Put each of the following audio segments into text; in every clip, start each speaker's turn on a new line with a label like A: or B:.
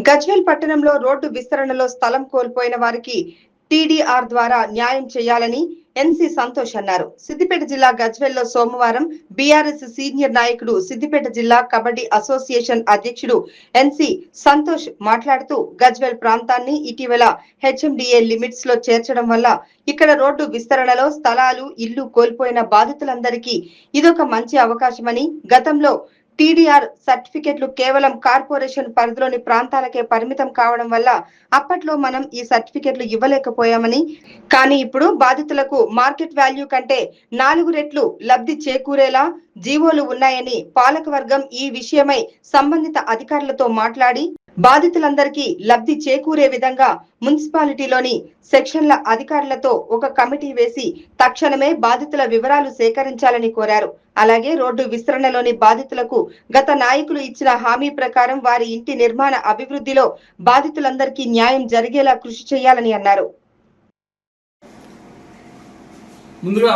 A: గజ్వేల్ పట్టణంలో రోడ్డు విస్తరణలో స్థలం కోల్పోయిన వారికి టీడీఆర్ ద్వారా న్యాయం చేయాలని ఎన్సీ సంతోష్ అన్నారు. సిద్దిపేట జిల్లా గజ్వేల్లో సోమవారం బీఆర్ఎస్ సీనియర్ నాయకుడు, సిద్దిపేట జిల్లా కబడ్డీ అసోసియేషన్ అధ్యక్షుడు ఎన్సీ సంతోష్ మాట్లాడుతూ గజ్వేల్ ప్రాంతాన్ని ఇటీవల హెచ్ఎండిఏ లిమిట్స్ లో చేర్చడం వల్ల ఇక్కడ రోడ్డు విస్తరణలో స్థలాలు, ఇల్లు కోల్పోయిన బాధితులందరికీ ఇదొక మంచి అవకాశమని, గతంలో టీడీఆర్ సర్టిఫికెట్లు కేవలం కార్పొరేషన్ పరిధిలోని ప్రాంతాలకే పరిమితం కావడం వల్ల అప్పట్లో మనం ఈ సర్టిఫికెట్లు ఇవ్వలేకపోయామని, కానీ ఇప్పుడు బాధితులకు మార్కెట్ వాల్యూ కంటే 4 రెట్లు లబ్ధి చేకూరేలా జీవోలు ఉన్నాయని, పాలకవర్గం ఈ విషయమై సంబంధిత అధికారులతో మాట్లాడి బాధితులందరికీ లబ్ధి చేకూరే విధంగా మున్సిపాలిటీలోని సెక్షన్ల అధికారులతో ఒక కమిటీ వేసి తక్షణమే బాధితుల వివరాలు సేకరించాలని కోరారు. అలాగే రోడ్డు విస్తరణలోని బాధితులకు గత నాయకులు ఇచ్చిన హామీ ప్రకారం వారి ఇంటి నిర్మాణ అభివృద్ధిలో బాధితులందరికీ న్యాయం జరిగేలా కృషి చేయాలని అన్నారు.
B: ముందుగా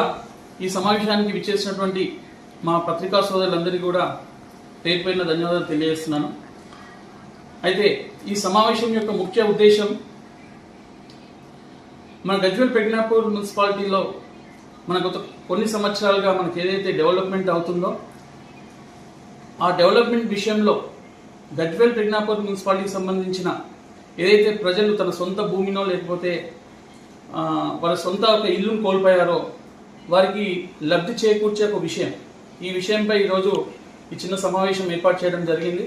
B: ఈ సమావేశానికి విచ్చేసినటువంటి మా పత్రికా సోదరులందరికీ కూడా పేరుపైన ధన్యవాదాలు తెలియజేస్తున్నాను. అయితే ఈ సమావేశం యొక్క ముఖ్య ఉద్దేశం, మన గజ్వేల్ ప్రజ్ఞాపూర్ మున్సిపాలిటీలో మనకు కొన్ని సంవత్సరాలుగా మనకు ఏదైతే డెవలప్మెంట్ అవుతుందో ఆ డెవలప్మెంట్ విషయంలో గజ్వేల్ ప్రజ్ఞాపూర్ మున్సిపాలిటీకి సంబంధించిన ఏదైతే ప్రజలు తన సొంత భూమినో లేకపోతే వాళ్ళ సొంత ఒక ఇల్లును కోల్పోయారో వారికి లబ్ధి చేకూర్చే ఒక విషయం, ఈ విషయంపై ఈరోజు ఈ చిన్న సమావేశం ఏర్పాటు చేయడం జరిగింది.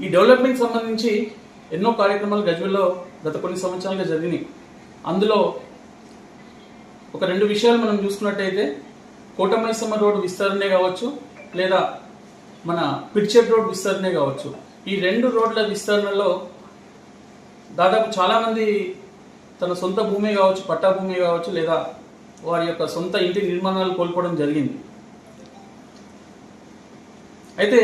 B: ఈ డెవలప్మెంట్ సంబంధించి ఎన్నో కార్యక్రమాలు గజ్వేల్లో గత కొన్ని సంవత్సరాలుగా జరిగినాయి. అందులో ఒక 2 విషయాలు మనం చూసుకున్నట్టయితే కోటమైసమ్మ రోడ్డు విస్తరణే కావచ్చు, లేదా మన పిడ్చెట్ రోడ్ విస్తరణే కావచ్చు. ఈ 2 రోడ్ల విస్తరణలో దాదాపు చాలామంది తన సొంత భూమి కావచ్చు, పట్టా భూమి కావచ్చు, లేదా వారి యొక్క సొంత ఇంటి నిర్మాణాలు కోల్పోవడం జరిగింది. అయితే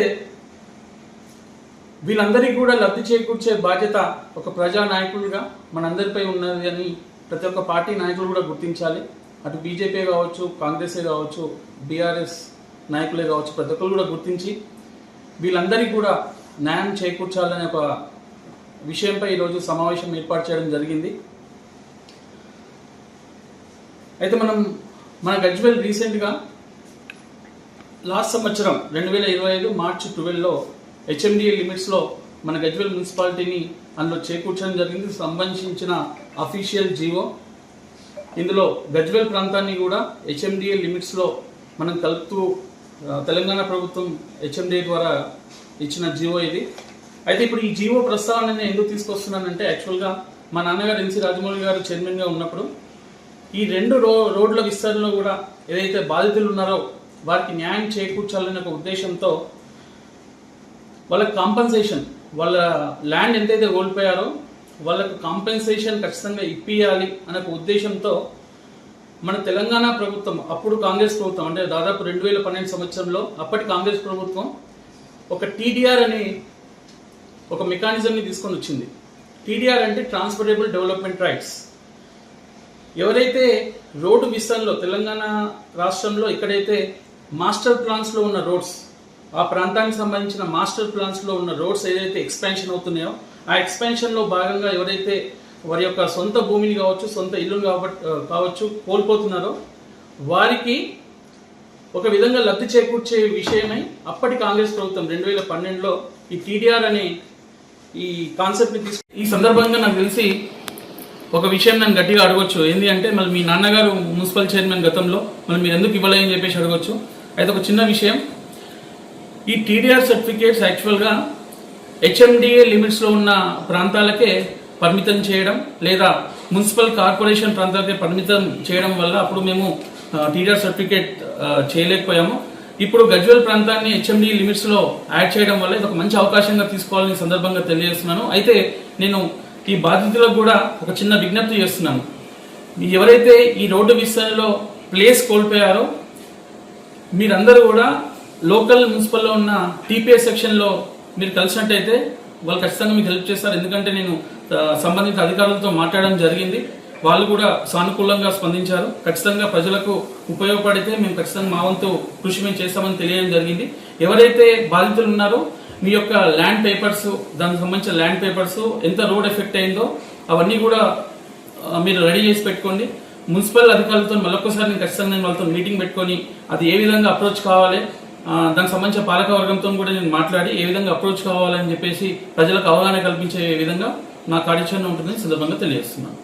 B: వీళ్ళందరికీ కూడా లబ్ధి చేకూర్చే బాధ్యత ఒక ప్రజా నాయకులుగా మనందరిపై ఉన్నది అని ప్రతి ఒక్క పార్టీ నాయకులు కూడా గుర్తించాలి. అటు బీజేపీ కావచ్చు, కాంగ్రెసే కావచ్చు, బీఆర్ఎస్ నాయకులే కావచ్చు, ప్రతి ఒక్కరు కూడా గుర్తించి వీళ్ళందరికీ కూడా న్యాయం చేకూర్చాలనే ఒక విషయంపై ఈరోజు సమావేశం ఏర్పాటు చేయడం జరిగింది. అయితే మన గజ్వేల్ రీసెంట్గా లాస్ట్ సంవత్సరం 2025 మార్చి 12లో హెచ్ఎండిఏ లిమిట్స్లో మన గజ్వేల్ మున్సిపాలిటీని అందులో చేకూర్చడం జరిగింది. సంబంధించిన అఫీషియల్ జీవో, ఇందులో గజ్వేల్ ప్రాంతాన్ని కూడా హెచ్ఎండిఏ లిమిట్స్లో మనం కలుపుతూ తెలంగాణ ప్రభుత్వం హెచ్ఎండిఏ ద్వారా ఇచ్చిన జీవో ఇది. అయితే ఇప్పుడు ఈ జీవో ప్రస్తావన నేను ఎందుకు తీసుకొస్తున్నానంటే, యాక్చువల్గా మా నాన్నగారు ఎన్సీ రాజమౌళి గారు చైర్మన్గా ఉన్నప్పుడు ఈ 2 రోడ్ల విస్తరణలో కూడా ఏదైతే బాధితులు ఉన్నారో వారికి న్యాయం చేకూర్చాలనే ఒక ఉద్దేశంతో వాళ్ళకి కాంపెన్సేషన్, వాళ్ళ ల్యాండ్ ఎంతైతే కోల్పోయారో వాళ్ళకు కాంపెన్సేషన్ ఖచ్చితంగా ఇప్పియాలి అనే ఒక ఉద్దేశంతో మన తెలంగాణ ప్రభుత్వం, అప్పుడు కాంగ్రెస్ ప్రభుత్వం, అంటే దాదాపు 2012 సంవత్సరంలో అప్పటి కాంగ్రెస్ ప్రభుత్వం ఒక టీడీఆర్ అనే ఒక మెకానిజంని తీసుకొని వచ్చింది. టీడీఆర్ అంటే ట్రాన్స్ఫరబుల్ డెవలప్మెంట్ రైట్స్. ఎవరైతే రోడ్డు విస్తరణలో తెలంగాణ రాష్ట్రంలో ఎక్కడైతే మాస్టర్ ప్లాన్స్లో ఉన్న రోడ్స్, ఆ ప్రాంతానికి సంబంధించిన మాస్టర్ ప్లాన్స్లో ఉన్న రోడ్స్ ఏదైతే ఎక్స్పాన్షన్ అవుతున్నాయో ఆ ఎక్స్పాన్షన్లో భాగంగా ఎవరైతే వారి యొక్క సొంత భూమిని కావచ్చు, సొంత ఇల్లును కావచ్చు కోల్పోతున్నారో వారికి ఒక విధంగా లబ్ధి చేకూర్చే విషయమై అప్పటి కాంగ్రెస్ ప్రభుత్వం 2012లో ఈ టీడీఆర్ అనే ఈ కాన్సెప్ట్ని ఈ సందర్భంగా నాకు తెలిసి ఒక విషయం నన్ను గట్టిగా అడగొచ్చు, ఏంటి అంటే మళ్ళీ మీ నాన్నగారు మున్సిపల్ చైర్మన్ గతంలో మళ్ళీ మీరు ఎందుకు ఇవ్వలేదని చెప్పేసి అడగొచ్చు. అయితే ఒక చిన్న విషయం, ఈ టీడీఆర్ సర్టిఫికేట్స్ యాక్చువల్గా హెచ్ఎండిఏ లిమిట్స్లో ఉన్న ప్రాంతాలకే పరిమితం చేయడం, లేదా మున్సిపల్ కార్పొరేషన్ ప్రాంతాలకే పరిమితం చేయడం వల్ల అప్పుడు మేము టీడీఆర్ సర్టిఫికేట్ చేయలేకపోయాము. ఇప్పుడు గజ్వేల్ ప్రాంతాన్ని హెచ్ఎండిఏ లిమిట్స్లో యాడ్ చేయడం వల్ల ఇది ఒక మంచి అవకాశంగా తీసుకోవాలని సందర్భంగా తెలియజేస్తున్నాను. అయితే నేను ఈ బాధితులకు కూడా ఒక చిన్న విజ్ఞప్తి చేస్తున్నాను. ఎవరైతే ఈ రోడ్డు విస్తరణలో ప్లేస్ కోల్పోయారో మీరందరూ కూడా లోకల్ మున్సిపల్లో ఉన్న టీపీఎస్ సెక్షన్లో మీరు కలిసినట్టయితే వాళ్ళు ఖచ్చితంగా మీకు హెల్ప్ చేస్తారు. ఎందుకంటే నేను సంబంధిత అధికారులతో మాట్లాడడం జరిగింది. వాళ్ళు కూడా సానుకూలంగా స్పందించారు. ఖచ్చితంగా ప్రజలకు ఉపయోగపడితే మేము ఖచ్చితంగా మా వంతు కృషి మేము చేస్తామని తెలియడం జరిగింది. ఎవరైతే బాధితులు ఉన్నారో మీ యొక్క ల్యాండ్ పేపర్స్, దానికి సంబంధించిన ల్యాండ్ పేపర్స్, ఎంత రోడ్ ఎఫెక్ట్ అయిందో అవన్నీ కూడా మీరు రెడీ చేసి పెట్టుకోండి. మున్సిపల్ అధికారులతో మరొకసారి నేను ఖచ్చితంగా వాళ్ళతో మీటింగ్ పెట్టుకొని అది ఏ విధంగా అప్రోచ్ కావాలి, దానికి సంబంధించిన పాలక వర్గంతో కూడా నేను మాట్లాడి ఏ విధంగా అప్రోచ్ కావాలని చెప్పేసి ప్రజలకు అవగాహన కల్పించే విధంగా నా కార్యాచరణ ఉంటుందని సందర్భంగా తెలియజేస్తున్నాను.